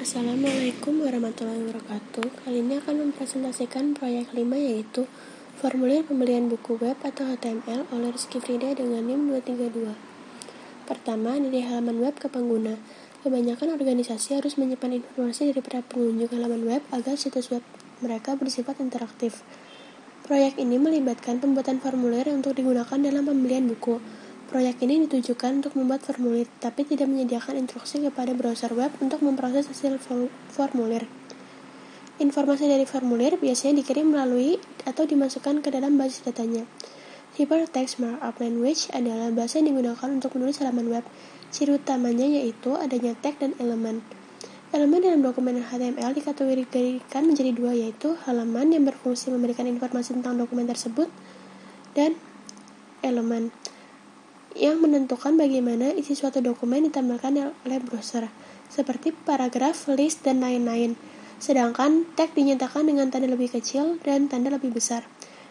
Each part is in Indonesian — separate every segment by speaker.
Speaker 1: Assalamualaikum warahmatullahi wabarakatuh. Kali ini akan mempresentasikan proyek 5 yaitu formulir pembelian buku web atau HTML oleh Rizky Frida dengan NIM 232. Pertama, dari halaman web ke pengguna. Kebanyakan organisasi harus menyimpan informasi dari para pengunjung halaman web agar situs web mereka bersifat interaktif. Proyek ini melibatkan pembuatan formulir untuk digunakan dalam pembelian buku. Proyek ini ditujukan untuk membuat formulir, tapi tidak menyediakan instruksi kepada browser web untuk memproses hasil formulir. Informasi dari formulir biasanya dikirim melalui atau dimasukkan ke dalam basis datanya. Hypertext Markup Language adalah bahasa yang digunakan untuk menulis halaman web. Ciri utamanya yaitu adanya tag dan elemen. Elemen dalam dokumen HTML dikategorikan menjadi dua, yaitu halaman yang berfungsi memberikan informasi tentang dokumen tersebut dan elemen yang menentukan bagaimana isi suatu dokumen ditampilkan oleh browser, seperti paragraf, list, dan lain-lain. Sedangkan tag dinyatakan dengan tanda lebih kecil dan tanda lebih besar.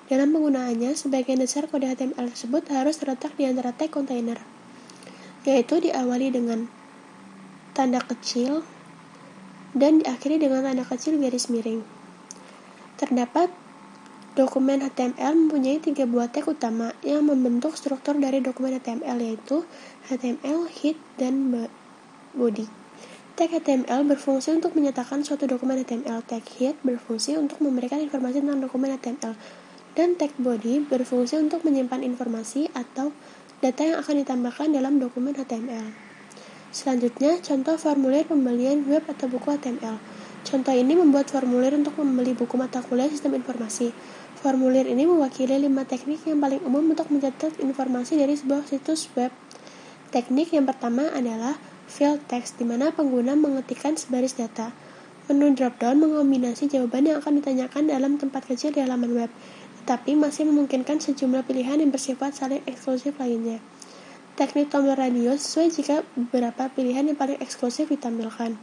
Speaker 1: Dalam penggunaannya, sebagian besar kode HTML tersebut harus terletak di antara tag kontainer, yaitu diawali dengan tanda kecil dan diakhiri dengan tanda kecil garis miring. Terdapat dokumen HTML mempunyai 3 buah tag utama yang membentuk struktur dari dokumen HTML, yaitu HTML, head, dan body. Tag HTML berfungsi untuk menyatakan suatu dokumen HTML, tag head berfungsi untuk memberikan informasi tentang dokumen HTML, dan tag body berfungsi untuk menyimpan informasi atau data yang akan ditambahkan dalam dokumen HTML. Selanjutnya, contoh formulir pembelian web atau buku HTML. Contoh ini membuat formulir untuk membeli buku mata kuliah sistem informasi. Formulir ini mewakili 5 teknik yang paling umum untuk mencatat informasi dari sebuah situs web. Teknik yang pertama adalah field text, di mana pengguna mengetikkan sebaris data. Menu drop-down mengombinasi jawaban yang akan ditanyakan dalam tempat kecil di halaman web, tetapi masih memungkinkan sejumlah pilihan yang bersifat saling eksklusif lainnya. Teknik tombol radio sesuai jika beberapa pilihan yang paling eksklusif ditampilkan.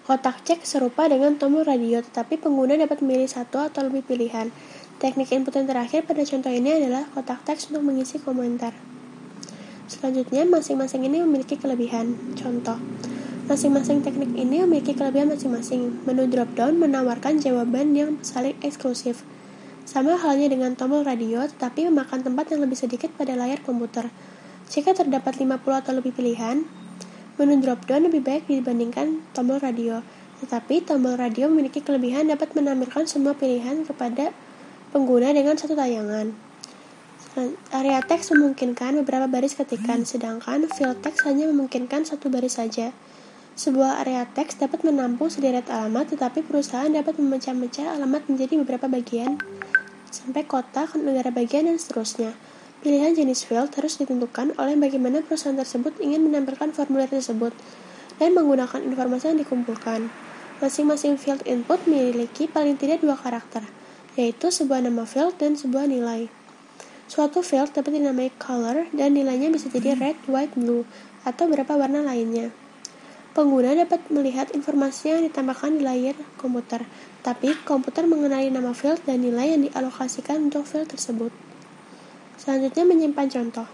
Speaker 1: Kotak cek serupa dengan tombol radio, tetapi pengguna dapat memilih satu atau lebih pilihan. Teknik input yang terakhir pada contoh ini adalah kotak teks untuk mengisi komentar. Selanjutnya, masing-masing ini memiliki kelebihan. Contoh, masing-masing teknik ini memiliki kelebihan masing-masing. Menu drop-down menawarkan jawaban yang saling eksklusif. Sama halnya dengan tombol radio, tetapi memakan tempat yang lebih sedikit pada layar komputer. Jika terdapat 50 atau lebih pilihan, menu drop-down lebih baik dibandingkan tombol radio, tetapi tombol radio memiliki kelebihan dapat menampilkan semua pilihan kepada pengguna dengan satu tayangan. Area teks memungkinkan beberapa baris ketikan, sedangkan field text hanya memungkinkan satu baris saja. Sebuah area teks dapat menampung sederet alamat, tetapi perusahaan dapat memecah-mecah alamat menjadi beberapa bagian, sampai kota, negara bagian, dan seterusnya. Pilihan jenis field harus ditentukan oleh bagaimana perusahaan tersebut ingin menampilkan formulir tersebut dan menggunakan informasi yang dikumpulkan. Masing-masing field input memiliki paling tidak 2 karakter, yaitu sebuah nama field dan sebuah nilai. Suatu field dapat dinamai color dan nilainya bisa jadi red, white, blue, atau beberapa warna lainnya. Pengguna dapat melihat informasi yang ditambahkan di layar komputer, tapi komputer mengenali nama field dan nilai yang dialokasikan untuk field tersebut. Selanjutnya, menyimpan contoh.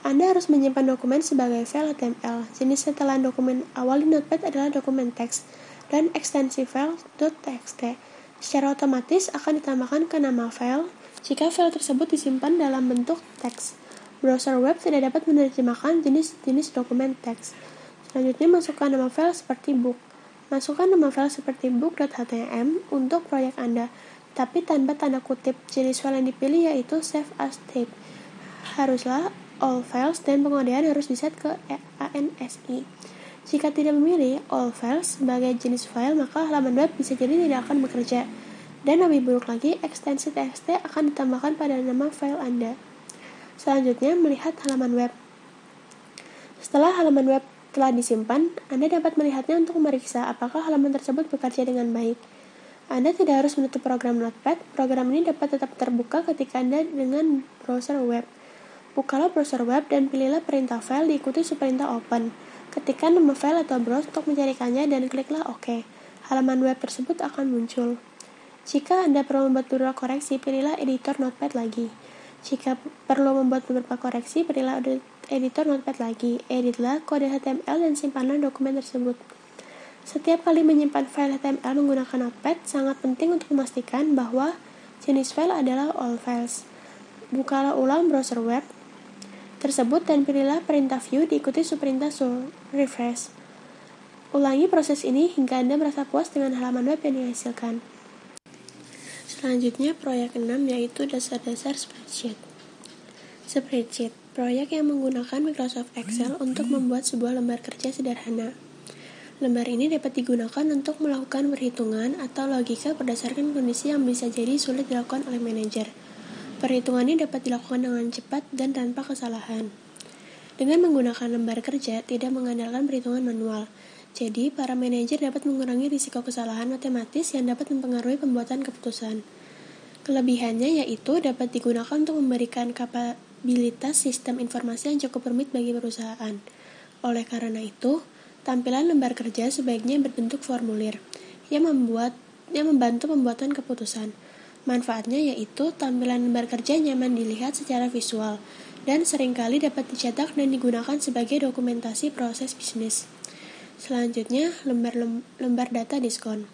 Speaker 1: Anda harus menyimpan dokumen sebagai file HTML. Jenis setelan dokumen awal di Notepad adalah dokumen teks dan ekstensi file.txt. Secara otomatis akan ditambahkan ke nama file jika file tersebut disimpan dalam bentuk teks. Browser web tidak dapat menerjemahkan jenis-jenis dokumen teks. Selanjutnya, masukkan nama file seperti book. Masukkan nama file seperti book.html untuk proyek Anda, tapi tanpa tanda kutip. Jenis file yang dipilih yaitu save as tape. Haruslah all files dan pengodean harus diset ke ANSI. Jika tidak memilih all files sebagai jenis file, maka halaman web bisa jadi tidak akan bekerja. Dan lebih buruk lagi, ekstensi txt akan ditambahkan pada nama file Anda. Selanjutnya, melihat halaman web. Setelah halaman web telah disimpan, Anda dapat melihatnya untuk memeriksa apakah halaman tersebut bekerja dengan baik. Anda tidak harus menutup program Notepad. Program ini dapat tetap terbuka ketika Anda dengan browser web. Bukalah browser web dan pilihlah perintah file diikuti perintah open. Ketikkan nama file atau browse untuk mencarikannya dan kliklah OK. Halaman web tersebut akan muncul. Jika Anda perlu membuat beberapa koreksi, pilihlah editor Notepad lagi. Jika perlu membuat beberapa koreksi, pilihlah editor Notepad lagi. Editlah kode HTML dan simpanlah dokumen tersebut. Setiap kali menyimpan file HTML menggunakan Notepad, sangat penting untuk memastikan bahwa jenis file adalah all files. Bukalah ulang browser web tersebut dan pilihlah perintah view diikuti perintah refresh. Ulangi proses ini hingga Anda merasa puas dengan halaman web yang dihasilkan. Selanjutnya, proyek 6 yaitu dasar-dasar spreadsheet. Spreadsheet, proyek yang menggunakan Microsoft Excel untuk membuat sebuah lembar kerja sederhana. Lembar ini dapat digunakan untuk melakukan perhitungan atau logika berdasarkan kondisi yang bisa jadi sulit dilakukan oleh manajer. Perhitungan ini dapat dilakukan dengan cepat dan tanpa kesalahan. Dengan menggunakan lembar kerja, tidak mengandalkan perhitungan manual. Jadi, para manajer dapat mengurangi risiko kesalahan matematis yang dapat mempengaruhi pembuatan keputusan. Kelebihannya yaitu dapat digunakan untuk memberikan kapabilitas sistem informasi yang cukup rumit bagi perusahaan. Oleh karena itu, tampilan lembar kerja sebaiknya berbentuk formulir yang membantu pembuatan keputusan. Manfaatnya yaitu tampilan lembar kerja nyaman dilihat secara visual dan seringkali dapat dicetak dan digunakan sebagai dokumentasi proses bisnis. Selanjutnya, lembar data diskon.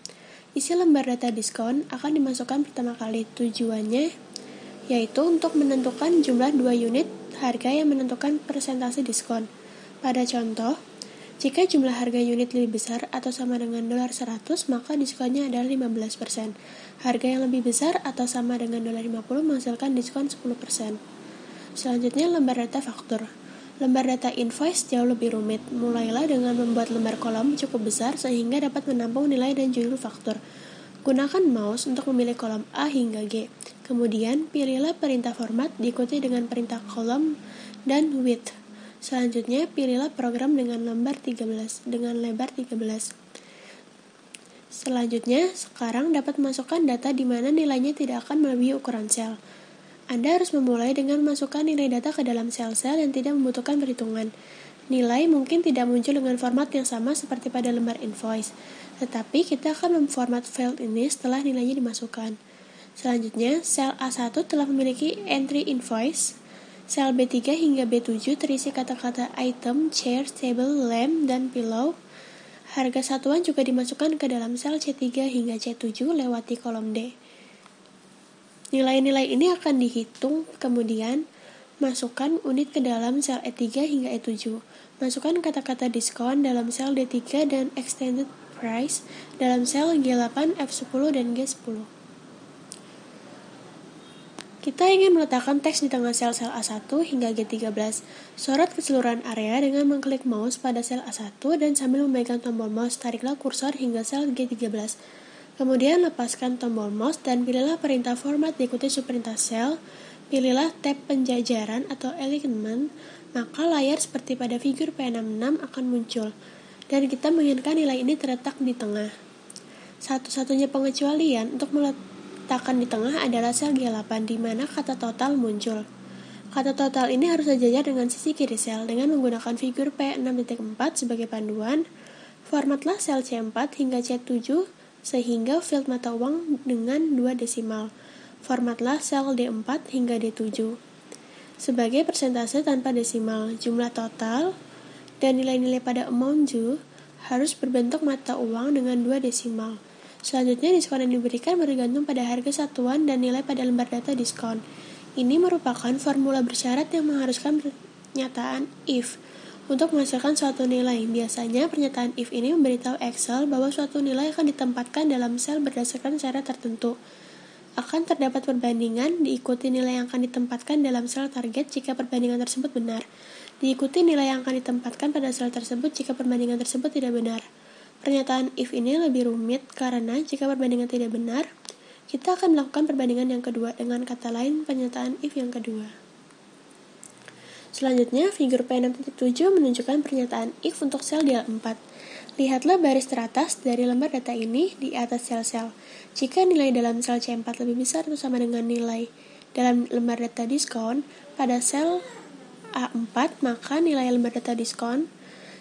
Speaker 1: Isi lembar data diskon akan dimasukkan pertama kali. Tujuannya yaitu untuk menentukan jumlah 2 unit harga yang menentukan persentase diskon. Pada contoh, jika jumlah harga unit lebih besar atau sama dengan $100, maka diskonnya adalah 15%. Harga yang lebih besar atau sama dengan $50 menghasilkan diskon 10%. Selanjutnya, lembar data faktur. Lembar data invoice jauh lebih rumit. Mulailah dengan membuat lembar kolom cukup besar sehingga dapat menampung nilai dan judul faktur. Gunakan mouse untuk memilih kolom A hingga G. Kemudian, pilihlah perintah format diikuti dengan perintah kolom dan width. Selanjutnya, pilihlah program dengan lebar 13. Selanjutnya, sekarang dapat memasukkan data di mana nilainya tidak akan melebihi ukuran sel. Anda harus memulai dengan memasukkan nilai data ke dalam sel-sel yang tidak membutuhkan perhitungan. Nilai mungkin tidak muncul dengan format yang sama seperti pada lembar invoice, tetapi kita akan memformat file ini setelah nilainya dimasukkan. Selanjutnya, sel A1 telah memiliki entry invoice. Sel B3 hingga B7 terisi kata-kata item, chair, table, lamp, dan pillow. Harga satuan juga dimasukkan ke dalam sel C3 hingga C7 lewati kolom D. Nilai-nilai ini akan dihitung, kemudian masukkan unit ke dalam sel E3 hingga E7. Masukkan kata-kata diskon dalam sel D3 dan extended price dalam sel G8, F10, dan G10. Kita ingin meletakkan teks di tengah sel-sel A1 hingga G13. Sorot keseluruhan area dengan mengklik mouse pada sel A1 dan sambil memegang tombol mouse, tariklah kursor hingga sel G13. Kemudian lepaskan tombol mouse dan pilihlah perintah format diikuti perintah sel. Pilihlah tab penjajaran atau alignment, maka layar seperti pada figur P66 akan muncul. Dan kita menginginkan nilai ini terletak di tengah. Satu-satunya pengecualian untuk meletakkan di tengah adalah sel G8 di mana kata total muncul. Kata total ini harus sejajar dengan sisi kiri sel dengan menggunakan figur P6.4 sebagai panduan. Formatlah sel C4 hingga C7 sehingga field mata uang dengan 2 desimal. Formatlah sel D4 hingga D7 sebagai persentase tanpa desimal. Jumlah total dan nilai-nilai pada amount due harus berbentuk mata uang dengan 2 desimal. Selanjutnya, diskon yang diberikan bergantung pada harga satuan dan nilai pada lembar data diskon. Ini merupakan formula bersyarat yang mengharuskan pernyataan if untuk menghasilkan suatu nilai. Biasanya, pernyataan if ini memberitahu Excel bahwa suatu nilai akan ditempatkan dalam sel berdasarkan cara tertentu. Akan terdapat perbandingan, diikuti nilai yang akan ditempatkan dalam sel target jika perbandingan tersebut benar. Diikuti nilai yang akan ditempatkan pada sel tersebut jika perbandingan tersebut tidak benar. Pernyataan if ini lebih rumit karena jika perbandingan tidak benar, kita akan melakukan perbandingan yang kedua, dengan kata lain pernyataan if yang kedua. Selanjutnya, figur P6.7 menunjukkan pernyataan if untuk sel D4. Lihatlah baris teratas dari lembar data ini di atas sel-sel. Jika nilai dalam sel C4 lebih besar atau sama dengan nilai dalam lembar data diskon pada sel A4, maka nilai lembar data diskon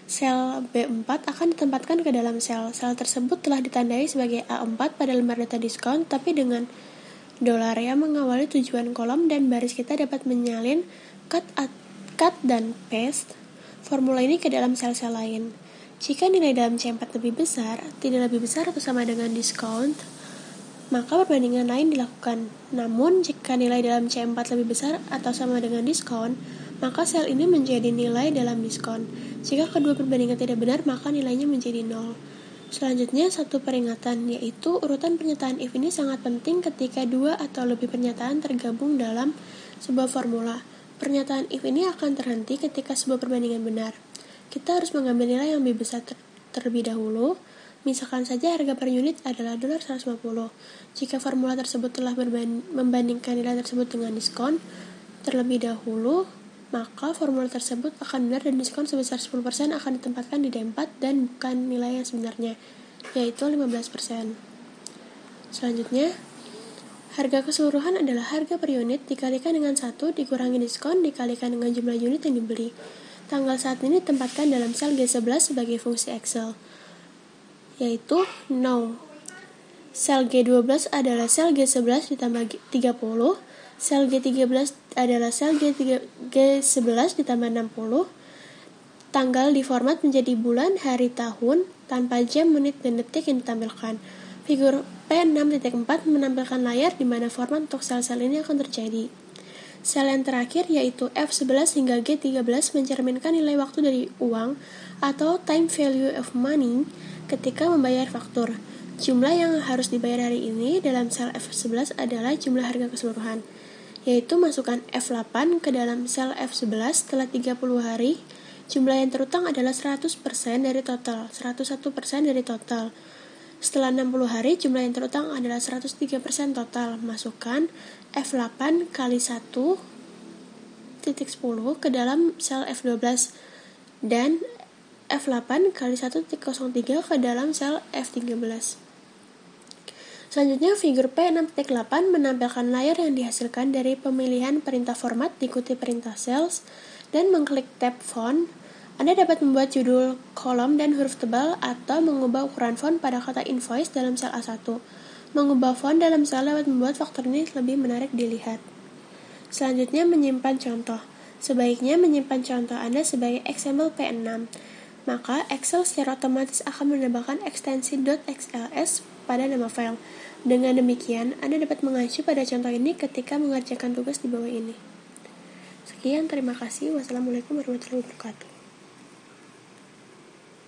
Speaker 1: sel B4 akan ditempatkan ke dalam sel. Sel tersebut telah ditandai sebagai A4 pada lembar data diskon, tapi dengan dolar yang mengawali tujuan kolom dan baris kita dapat menyalin cut dan paste formula ini ke dalam sel-sel lain. Jika nilai dalam C4 lebih besar, tidak lebih besar atau sama dengan discount, maka perbandingan lain dilakukan. Namun, jika nilai dalam C4 lebih besar atau sama dengan diskon, maka sel ini menjadi nilai dalam diskon. Jika kedua perbandingan tidak benar, maka nilainya menjadi 0. Selanjutnya, satu peringatan, yaitu urutan pernyataan if ini sangat penting ketika dua atau lebih pernyataan tergabung dalam sebuah formula. Pernyataan if ini akan terhenti ketika sebuah perbandingan benar. Kita harus mengambil nilai yang lebih besar terlebih dahulu. Misalkan saja harga per unit adalah $150. Jika formula tersebut telah membandingkan nilai tersebut dengan diskon terlebih dahulu, maka formula tersebut akan benar dan diskon sebesar 10% akan ditempatkan di D4 dan bukan nilai yang sebenarnya, yaitu 15%. Selanjutnya, harga keseluruhan adalah harga per unit dikalikan dengan 1 dikurangi diskon dikalikan dengan jumlah unit yang dibeli. Tanggal saat ini ditempatkan dalam sel G11 sebagai fungsi Excel, yaitu now. Sel G12 adalah sel G11 ditambah 30, sel G13 adalah sel G11 ditambah 60, tanggal diformat menjadi bulan, hari, tahun, tanpa jam, menit, dan detik yang ditampilkan. Figur P6.4 menampilkan layar di mana format untuk sel-sel ini akan terjadi. Sel yang terakhir yaitu F11 hingga G13 mencerminkan nilai waktu dari uang atau time value of money ketika membayar faktur. Jumlah yang harus dibayar hari ini dalam sel F11 adalah jumlah harga keseluruhan, yaitu masukkan F8 ke dalam sel F11 setelah 30 hari. Jumlah yang terutang adalah 100% dari total, 101% dari total. Setelah 60 hari, jumlah yang terutang adalah 103% total. Masukkan F8 kali 1,10 ke dalam sel F12 dan F8 kali 1,03 ke dalam sel F13. Selanjutnya, figur P6.8 menampilkan layar yang dihasilkan dari pemilihan perintah format diikuti perintah cells dan mengklik tab font. Anda dapat membuat judul, kolom, dan huruf tebal atau mengubah ukuran font pada kata invoice dalam sel A1. Mengubah font dalam sel dapat membuat faktur ini lebih menarik dilihat. Selanjutnya, menyimpan contoh. Sebaiknya menyimpan contoh Anda sebagai XML P6. Maka Excel secara otomatis akan menambahkan ekstensi .xls pada nama file. Dengan demikian, Anda dapat mengacu pada contoh ini ketika mengerjakan tugas di bawah ini. Sekian, terima kasih. Wassalamualaikum warahmatullahi wabarakatuh.